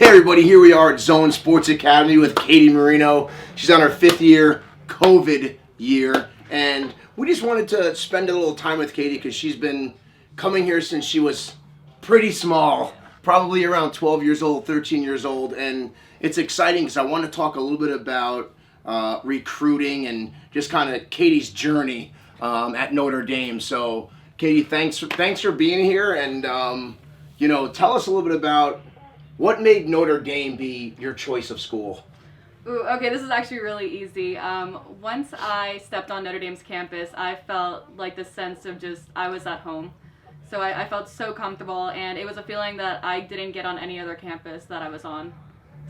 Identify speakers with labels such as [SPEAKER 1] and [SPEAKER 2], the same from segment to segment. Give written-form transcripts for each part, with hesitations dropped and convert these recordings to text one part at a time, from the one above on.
[SPEAKER 1] Hey everybody, here we are at Zone Sports Academy with Katie Marino. She's on her 5th year, COVID year, and we just wanted to spend a little time with Katie because she's been coming here since she was pretty small, probably around 12 years old, 13 years old, and it's exciting because I want to talk a little bit about recruiting and just kind of Katie's journey at Notre Dame. So, Katie, thanks for being here, and tell us a little bit about what made Notre Dame be your choice of school.
[SPEAKER 2] Ooh, okay, this is actually really easy. Once I stepped on Notre Dame's campus, I felt like the sense of just I was at home. So I felt so comfortable, and it was a feeling that I didn't get on any other campus that I was on.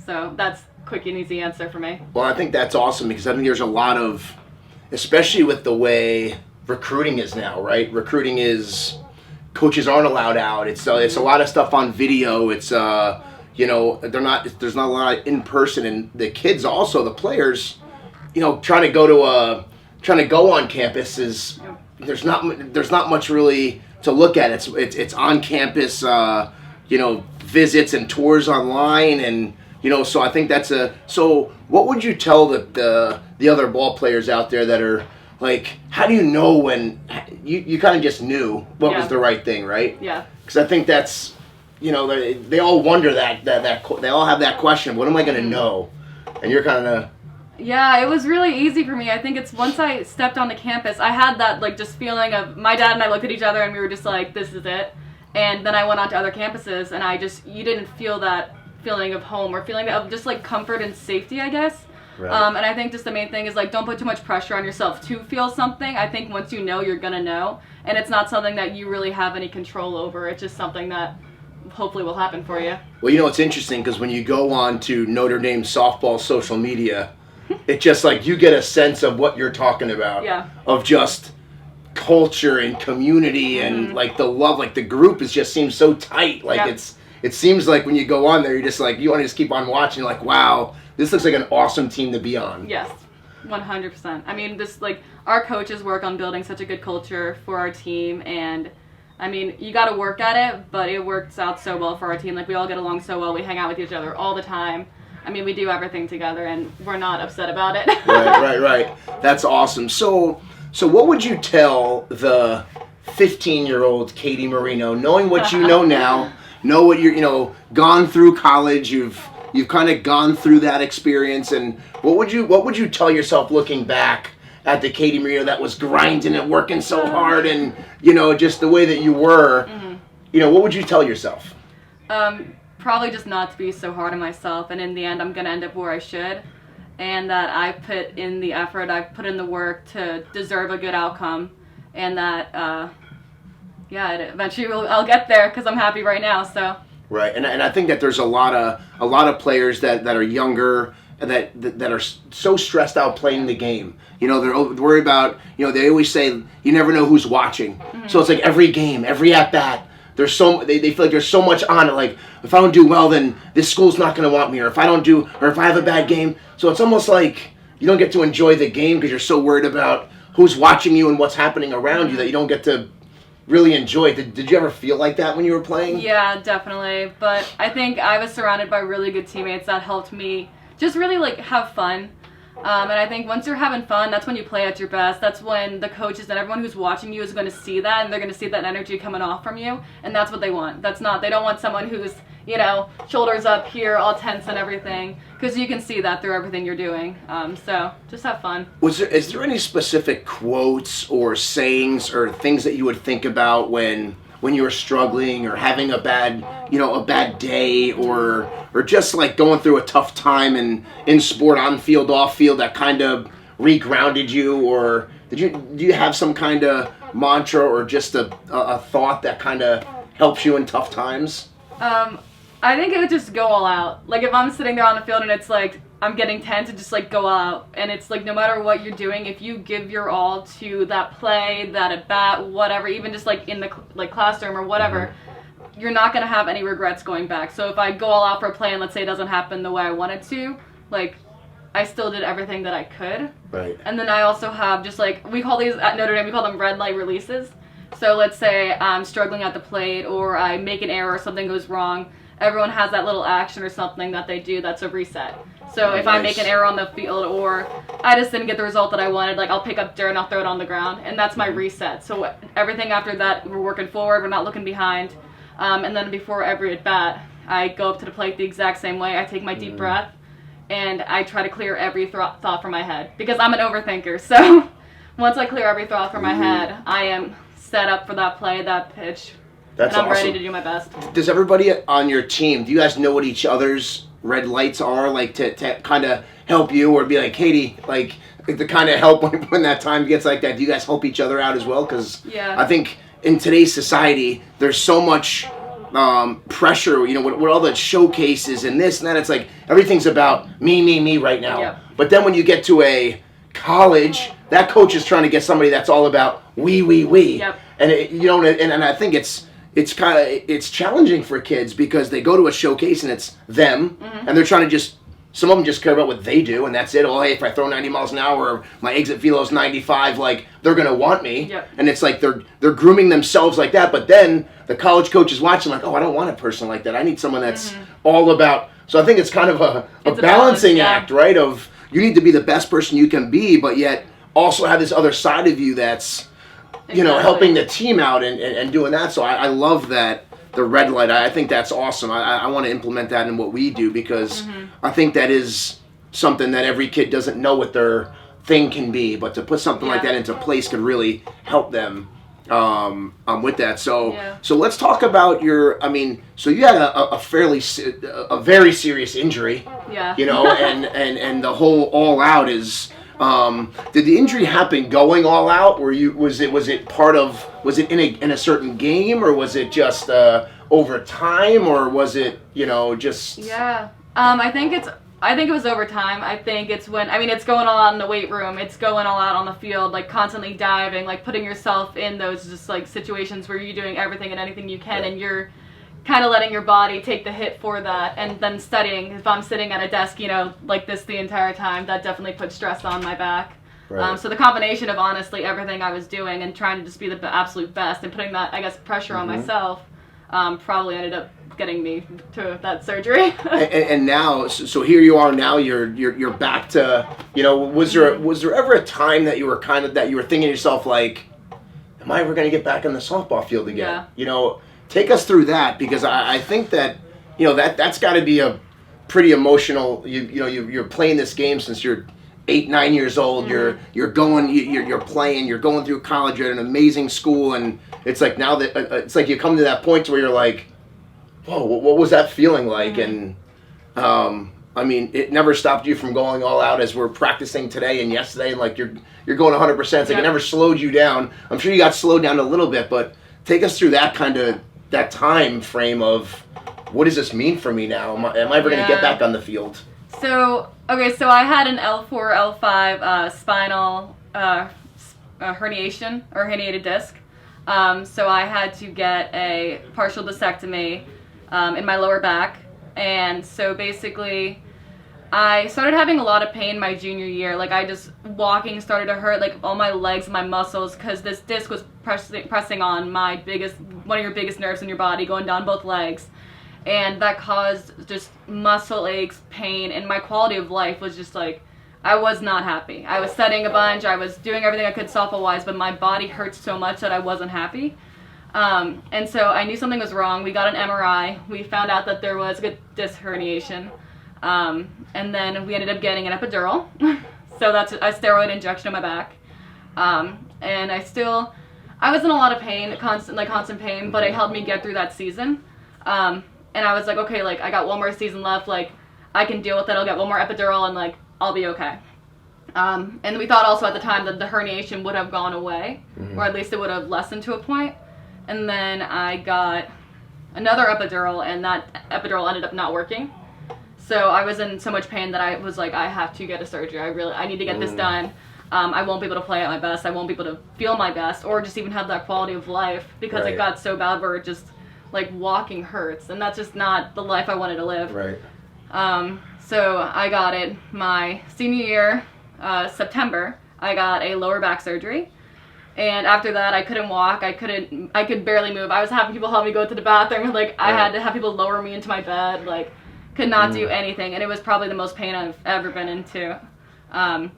[SPEAKER 2] So that's a quick and easy answer for me.
[SPEAKER 1] Well, I think that's awesome because I think there's a lot of, especially with the way recruiting is now, right? Recruiting is, coaches aren't allowed out. It's a lot of stuff on video. It's there's not a lot in person, and the kids also, the players, trying to go on campus is there's not much really to look at. It's on campus, visits and tours online, and so I think so what would you tell the other ball players out there that are like, how do you know when you kind of just knew what was the right thing, right?
[SPEAKER 2] Yeah.
[SPEAKER 1] Because I think that's, they all wonder that they all have that question. What am I going to know? And you're kind of.
[SPEAKER 2] Yeah, it was really easy for me. I think it's once I stepped on the campus, I had that just feeling of my dad and I looked at each other and we were just like, this is it. And then I went on to other campuses and you didn't feel that feeling of home or feeling of just comfort and safety, I guess.
[SPEAKER 1] Right.
[SPEAKER 2] And I think just the main thing is don't put too much pressure on yourself to feel something. I think once you know, you're gonna know, and it's not something that you really have any control over. It's just something that hopefully will happen for you.
[SPEAKER 1] Well, it's interesting because when you go on to Notre Dame softball social media, it's just you get a sense of what you're talking about.
[SPEAKER 2] Yeah.
[SPEAKER 1] Of just culture and community and the love, the group just seems so tight. It seems like when you go on there, you're just you want to just keep on watching. You're like, wow, this looks like an awesome team to be on.
[SPEAKER 2] Yes, 100%. I mean, our coaches work on building such a good culture for our team, and I mean, you got to work at it, but it works out so well for our team. We all get along so well. We hang out with each other all the time. I mean, we do everything together, and we're not upset about it.
[SPEAKER 1] Right. That's awesome. So what would you tell the 15-year-old Katie Marino, knowing what you know now, know what you're, gone through college, you've kind of gone through that experience, and what would you tell yourself looking back at the Katie Marino that was grinding and working so hard and, just the way that you were, what would you tell yourself?
[SPEAKER 2] Probably just not to be so hard on myself, and in the end I'm going to end up where I should, and that I put in the effort, I've put in the work to deserve a good outcome, and that, eventually I'll get there because I'm happy right now, so.
[SPEAKER 1] Right, and I think that there's a lot of players that are younger that are so stressed out playing the game. They're worried about, they always say you never know who's watching. So it's every game, every at bat, they feel like there's so much on it. If I don't do well, then this school's not going to want me, or if I have a bad game. So it's almost like you don't get to enjoy the game because you're so worried about who's watching you and what's happening around you that you don't get to really enjoy it. Did you ever feel like that when you were playing?
[SPEAKER 2] Yeah, definitely. But I think I was surrounded by really good teammates that helped me just really have fun. And I think once you're having fun, that's when you play at your best. That's when the coaches and everyone who's watching you is going to see that, and they're going to see that energy coming off from you, and that's what they want. They don't want someone who's, shoulders up here, all tense and everything, because you can see that through everything you're doing. So just have fun.
[SPEAKER 1] Is there any specific quotes or sayings or things that you would think about when you were struggling or having a bad day or just going through a tough time in sport, on field, off field, that kind of regrounded you? Or do you have some kind of mantra or just a thought that kind of helps you in tough times?
[SPEAKER 2] I think it would just go all out. If I'm sitting there on the field and it's I'm getting tense, to just go out, and it's no matter what you're doing, if you give your all to that play, that at bat, whatever, even just in the classroom or whatever, you're not going to have any regrets going back. So if I go all out for a play and let's say it doesn't happen the way I wanted to, I still did everything that I could.
[SPEAKER 1] Right.
[SPEAKER 2] And then I also have just we call these at Notre Dame, we call them red light releases. So let's say I'm struggling at the plate or I make an error or something goes wrong, everyone has that little action or something that they do that's a reset. So if I make an error on the field or I just didn't get the result that I wanted, like I'll pick up dirt and I'll throw it on the ground, and that's my reset. So everything after that, we're working forward, we're not looking behind. And then before every at bat, I go up to the plate the exact same way. I take my deep breath, and I try to clear every thought from my head because I'm an overthinker. So once I clear every thought from my head, I am set up for that play, that pitch,
[SPEAKER 1] That's
[SPEAKER 2] and I'm
[SPEAKER 1] awesome.
[SPEAKER 2] ready to do my best.
[SPEAKER 1] Does everybody on your team, do you guys know what each other's red lights are, like to kind of help you, or be like, Katie, like to kind of help when that time gets like that? Do you guys help each other out as well? Because I think in today's society, there's so much pressure, you know, with all the showcases and this and that. It's like everything's about me right now.
[SPEAKER 2] Yep.
[SPEAKER 1] But then when you get to a college, that coach is trying to get somebody that's all about we.
[SPEAKER 2] Yep.
[SPEAKER 1] And and I think it's challenging for kids because they go to a showcase and it's them, and they're trying to some of them just care about what they do, and that's it. Oh, hey, if I throw 90 miles an hour, or my exit velo is 95, like, they're going to want me.
[SPEAKER 2] Yep.
[SPEAKER 1] And it's like they're grooming themselves like that, but then the college coach is watching like, oh, I don't want a person like that. I need someone that's all about. So I think it's kind of a balancing act, right? Of you need to be the best person you can be, but yet also have this other side of you that's, you know, helping the team out and doing that. So I love that, the red light. I think that's awesome. I want to implement that in what we do because I think that is something that every kid doesn't know what their thing can be, but to put something like that into place could really help them with that. So let's talk about so you had a very serious injury. Yeah. You know, and the whole all out is. Did the injury happen going all out? Was it part of? Was it in a certain game, or was it just over time, or was it just?
[SPEAKER 2] Yeah. I think it was over time. I think it's when it's going all out in the weight room. It's going all out on the field, like constantly diving, like putting yourself in those just like situations where you're doing everything and anything you can, and you're kind of letting your body take the hit for that, and then studying. If I'm sitting at a desk, like this the entire time, that definitely puts stress on my back. Right. So the combination of honestly everything I was doing and trying to just be the absolute best and putting that, I guess, pressure on myself, probably ended up getting me to that surgery.
[SPEAKER 1] and now, so here you are now. You're back to, was there ever a time that you were thinking to yourself like, am I ever going to get back on the softball field again? Yeah. Take us through that, because I think that that's got to be a pretty emotional. You're playing this game since you're 8-9 years old. You're playing. You're going through college. You're at an amazing school, and it's like now that it's like you come to that point where you're like, whoa, what was that feeling like? And it never stopped you from going all out as we're practicing today and yesterday, and like you're going 100%. It's like it never slowed you down. I'm sure you got slowed down a little bit, but take us through that time frame of what does this mean for me now? Am I ever going to get back on the field?
[SPEAKER 2] So I had an L4, L5 spinal herniation or herniated disc. So I had to get a partial discectomy in my lower back. And so basically I started having a lot of pain my junior year. Like walking started to hurt, like all my legs, my muscles, because this disc was pressing on one of your biggest nerves in your body, going down both legs. And that caused just muscle aches, pain, and my quality of life was just like, I was not happy. I was studying a bunch, I was doing everything I could softball-wise, but my body hurt so much that I wasn't happy. And so I knew something was wrong. We got an MRI. We found out that there was a disc herniation. And then we ended up getting an epidural. So that's a steroid injection in my back. And I was in a lot of pain, constant pain, but it helped me get through that season. And I was like, okay, like I got one more season left, like I can deal with it. I'll get one more epidural and like I'll be okay. And we thought also at the time that the herniation would have gone away, or at least it would have lessened to a point. And then I got another epidural, and that epidural ended up not working. So I was in so much pain that I was like, I have to get a surgery. I need to get this done. I won't be able to play at my best. I won't be able to feel my best, or just even have that quality of life, because it got so bad where it just like walking hurts, and that's just not the life I wanted to live.
[SPEAKER 1] Right.
[SPEAKER 2] So I got it my senior year, September. I got a lower back surgery. And after that, I couldn't walk. I could barely move. I was having people help me go to the bathroom. Like, I had to have people lower me into my bed. Like, could not do anything. And it was probably the most pain I've ever been into. And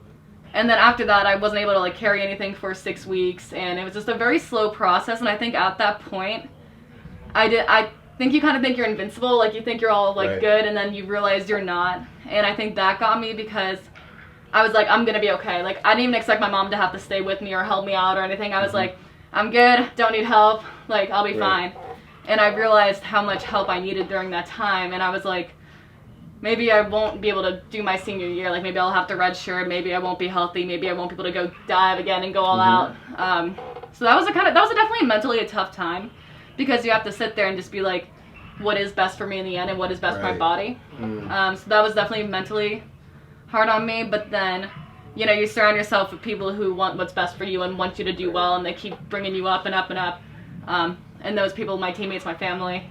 [SPEAKER 2] then after that, I wasn't able to, like, carry anything for 6 weeks. And it was just a very slow process. And I think at that point, I think you kind of think you're invincible. Like, you think you're all, like, good. And then you realize you're not. And I think that got me because I was like, I'm going to be okay. Like, I didn't even expect my mom to have to stay with me or help me out or anything. I was like, I'm good. Don't need help. Like, I'll be fine. And I realized how much help I needed during that time. And I was like, maybe I won't be able to do my senior year. Like, maybe I'll have to redshirt. Maybe I won't be healthy. Maybe I won't be able to go dive again and go all out. So that was definitely mentally a tough time because you have to sit there and just be like, what is best for me in the end and what is best for my body. So that was definitely mentally hard on me. But then, you know, you surround yourself with people who want what's best for you and want you to do well, and they keep bringing you up and up and up. And those people, my teammates, my family,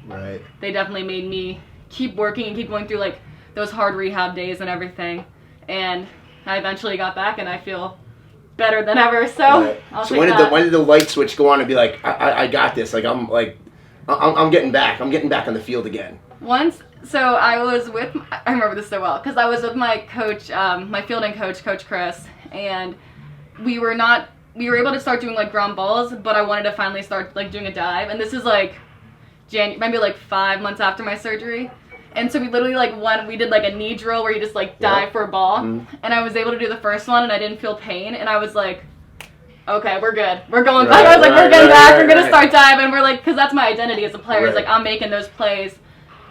[SPEAKER 2] they definitely made me keep working and keep going through, like, those hard rehab days and everything. And I eventually got back, and I feel better than ever. So
[SPEAKER 1] So when did the light switch go on and be like, I got this? Like, I'm getting back. I'm getting back on the field again.
[SPEAKER 2] So I was with, I remember this so well, because I was with my coach, my fielding coach, Coach Chris, and we were able to start doing, like, ground balls, but I wanted to finally start, like, doing a dive. And this is, like, maybe, like, 5 months after my surgery. And so we literally, like, we did, like, a knee drill where you just, like, dive for a ball. And I was able to do the first one, and I didn't feel pain. And I was like, okay, we're good. We're going back. I was like, we're getting back. We're going to start diving. We're like, because that's my identity as a player. It's like, I'm making those plays.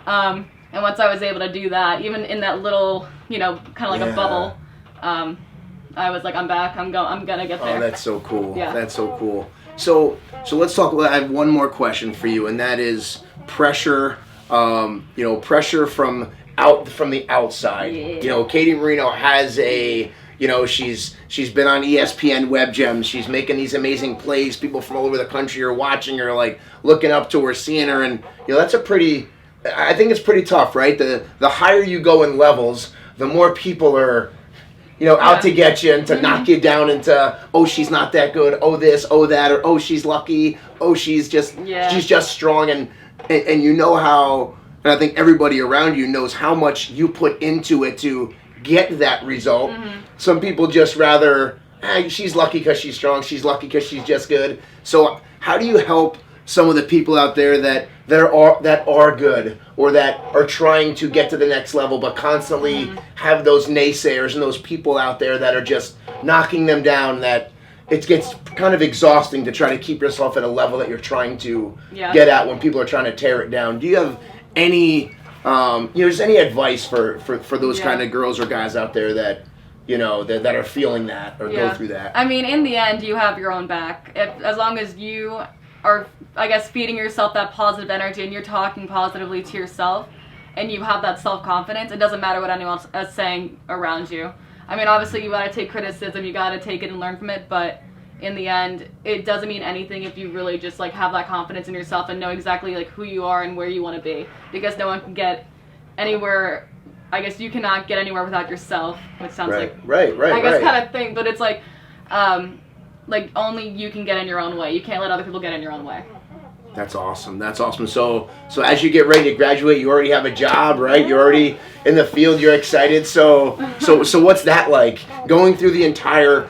[SPEAKER 2] And once I was able to do that, even in that little, you know, kind of like a bubble, I was like, I'm back. I'm going to get there.
[SPEAKER 1] Oh, that's so cool. Yeah. That's so cool. So let's talk. I have one more question for you, and that is pressure. You know, pressure from the outside.
[SPEAKER 2] Yeah.
[SPEAKER 1] You know, Katie Marino has you know, she's been on ESPN Web Gems. She's making these amazing plays. People from all over the country are watching her, like, looking up to her, seeing her, and, you know, I think it's pretty tough, right? The higher you go in levels, the more people are, you know, out to get you and to knock you down into, oh, she's not that good, oh this, oh that, or oh, she's lucky, oh, she's just strong, and you know how, and I think everybody around you knows how much you put into it to get that result. Some people just rather, she's lucky because she's strong, she's lucky because she's just good. So how do you help some of the people out there that are good or that are trying to get to the next level but constantly have those naysayers and those people out there that are just knocking them down, that it gets kind of exhausting to try to keep yourself at a level that you're trying to get at when people are trying to tear it down? Do you have any, you know, just any advice for those kind of girls or guys out there that, you know, that are feeling that or go through that?
[SPEAKER 2] I mean, in the end, you have your own back. As long as you are, I guess, feeding yourself that positive energy and you're talking positively to yourself and you have that self-confidence, it doesn't matter what anyone else is saying around you. I mean, obviously, you got to take criticism, you got to take it and learn from it, but in the end, it doesn't mean anything if you really just, like, have that confidence in yourself and know exactly, like, who you are and where you want to be, because no one can get anywhere. I guess you cannot get anywhere without yourself, which sounds like I guess kind of thing, but it's like only you can get in your own way. You can't let other people get in your own way.
[SPEAKER 1] That's awesome. That's awesome. So as you get ready to graduate, you already have a job, right? You're already in the field. You're excited. So what's that like? Going through the entire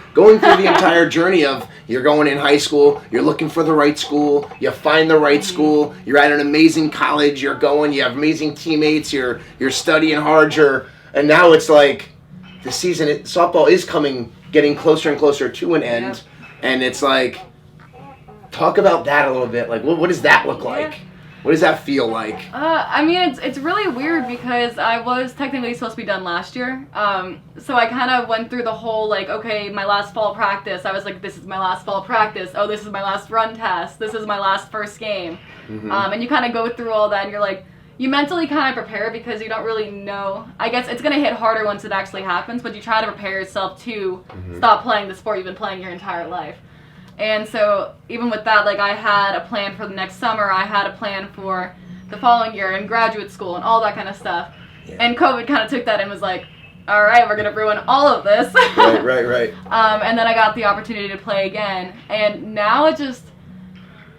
[SPEAKER 1] journey of, you're going in high school, you're looking for the right school, you find the right school, you're at an amazing college, you have amazing teammates, you're studying hard, and now it's like the season, softball is getting closer and closer to an end, and it's like, talk about that a little bit. Like, what does that look like? What does that feel like?
[SPEAKER 2] I mean, it's really weird because I was technically supposed to be done last year. So I kind of went through the whole, like, okay, my last fall practice. I was like, this is my last fall practice. Oh, this is my last run test. This is my last first game. And you kind of go through all that and you're like, you mentally kind of prepare because you don't really know. I guess it's going to hit harder once it actually happens, but you try to prepare yourself to stop playing the sport you've been playing your entire life. And so even with that, like, I had a plan for the next summer. I had a plan for the following year in graduate school and all that kind of stuff. And COVID kind of took that and was like, all right, we're gonna ruin all of this.
[SPEAKER 1] Right.
[SPEAKER 2] And then I got the opportunity to play again, and now it just,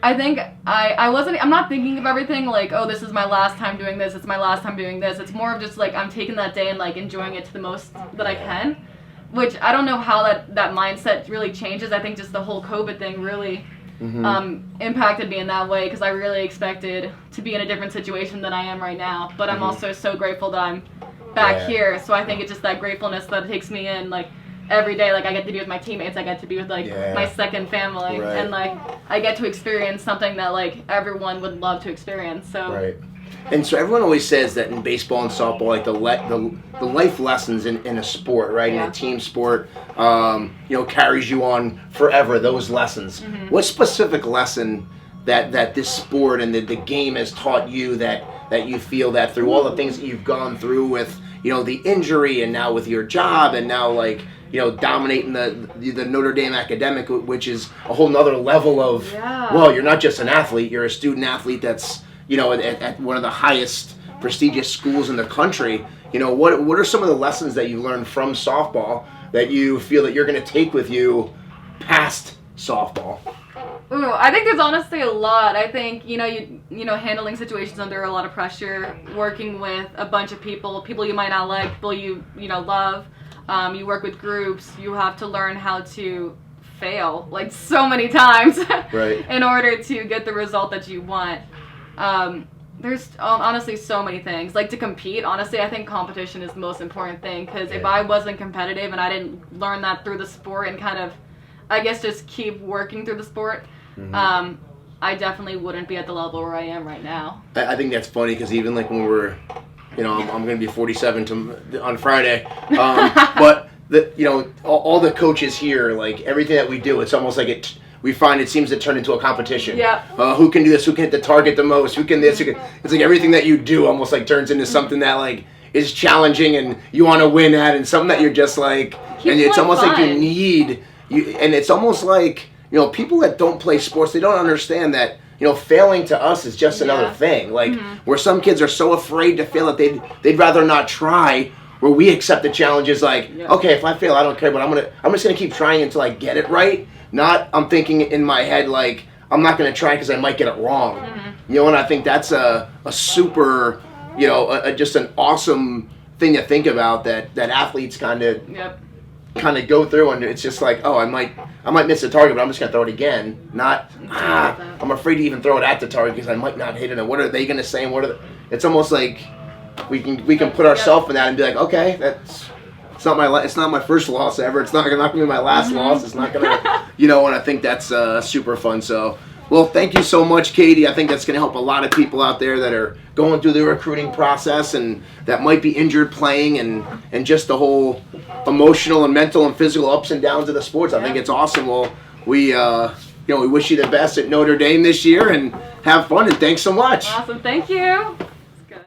[SPEAKER 2] I think I'm not thinking of everything like, oh, this is my last time doing this, it's my last time doing this. It's more of just like I'm taking that day and like enjoying it to the most that I can, which I don't know how that mindset really changes. I think just the whole COVID thing really impacted me in that way, because I really expected to be in a different situation than I am right now. But I'm also so grateful that I'm back here. So I think it's just that gratefulness that takes me in, like, every day. Like, I get to be with my teammates, I get to be with like my second family, and like I get to experience something that like everyone would love to experience. So
[SPEAKER 1] And so everyone always says that in baseball and softball, like the life lessons in a sport, right, in a team sport, carries you on forever. Those lessons. What specific lesson that this sport and the game has taught you that you feel that through all the things that you've gone through with the injury, and now with your job, and now like dominating the Notre Dame academic, which is a whole nother level of well, you're not just an athlete, you're a student athlete that's at one of the highest prestigious schools in the country. What are some of the lessons that you learned from softball that you feel that you're going to take with you past softball?
[SPEAKER 2] Ooh, I think there's honestly a lot. I think handling situations under a lot of pressure, working with a bunch of people you might not like, people you love. You work with groups. You have to learn how to fail like so many times in order to get the result that you want. There's honestly so many things. Like, to compete, honestly, I think competition is the most important thing, because if I wasn't competitive and I didn't learn that through the sport and kind of, I guess, just keep working through the sport, I definitely wouldn't be at the level where I am right now.
[SPEAKER 1] I think that's funny, because even like when we were, I'm going to be 47 on Friday, but all the coaches here, like everything that we do, it's almost like we find it seems to turn into a competition. Who can do this? Who can hit the target the most? Who can this? It's like everything that you do almost like turns into something that like is challenging and you want to win at, and something that you're just like, and it's almost like you need and it's almost like people that don't play sports, they don't understand that failing to us is just another thing. Like where some kids are so afraid to fail that they'd rather not try. Where we accept the challenges, like okay, if I fail, I don't care, but I'm just gonna keep trying until I get it right. Not, I'm thinking in my head, like, I'm not going to try because I might get it wrong. And I think that's a super, just an awesome thing to think about that athletes kind of go through, and it's just like, oh, I might miss the target, but I'm just going to throw it again. Not, I'm afraid to even throw it at the target because I might not hit it, and what are they going to say, and it's almost like we can put ourselves in that and be like, okay, it's not my first loss ever. It's not gonna be my last loss. It's not gonna, and I think that's super fun. So, well, thank you so much, Katie. I think that's gonna help a lot of people out there that are going through the recruiting process and that might be injured playing, and just the whole emotional and mental and physical ups and downs of the sports. I think it's awesome. Well, we wish you the best at Notre Dame this year, and have fun, and thanks so much.
[SPEAKER 2] Awesome, thank you.